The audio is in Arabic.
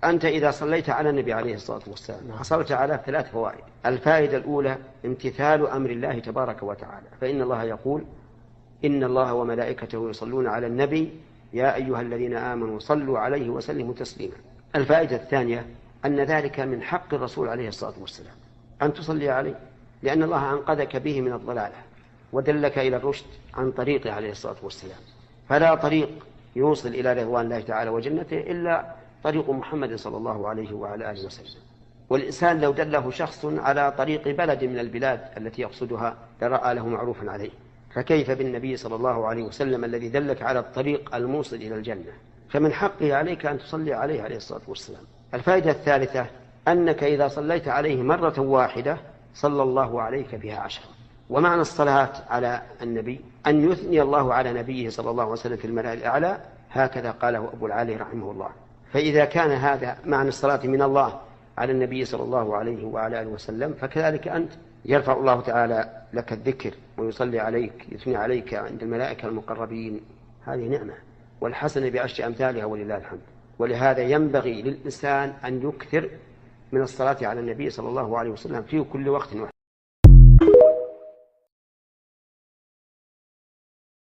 أنت إذا صليت على النبي عليه الصلاة والسلام حصلت على 3 فوائد. الفائدة الأولى امتثال أمر الله تبارك وتعالى، فإن الله يقول: إن الله وملائكته يصلون على النبي يا أيها الذين آمنوا صلوا عليه وسلموا تسليما. الفائدة الثانية أن ذلك من حق الرسول عليه الصلاة والسلام أن تصلي عليه، لأن الله أنقذك به من الضلالة ودلك إلى الرشد عن طريقه عليه الصلاة والسلام. فلا طريق يوصل إلى رضوان الله تعالى وجنته إلا طريق محمد صلى الله عليه وعلى آله وسلم. والإنسان لو دله شخص على طريق بلد من البلاد التي يقصدها لرأى له معروفا عليه، فكيف بالنبي صلى الله عليه وسلم الذي دلك على الطريق الموصل إلى الجنة؟ فمن حقه عليك أن تصلي عليه عليه الصلاة والسلام. الفائدة الثالثة أنك إذا صليت عليه مرة واحدة صلى الله عليك بها 10. ومعنى الصلاة على النبي أن يثني الله على نبيه صلى الله عليه وسلم في الملأ الأعلى، هكذا قاله أبو العالي رحمه الله. فإذا كان هذا معنى الصلاة من الله على النبي صلى الله عليه وعلى آله وسلم، فكذلك أنت يرفع الله تعالى لك الذكر ويصلي عليك، يثني عليك عند الملائكة المقربين. هذه نعمة، والحسنة بعشر أمثالها ولله الحمد. ولهذا ينبغي للإنسان أن يكثر من الصلاة على النبي صلى الله عليه وسلم في كل وقت.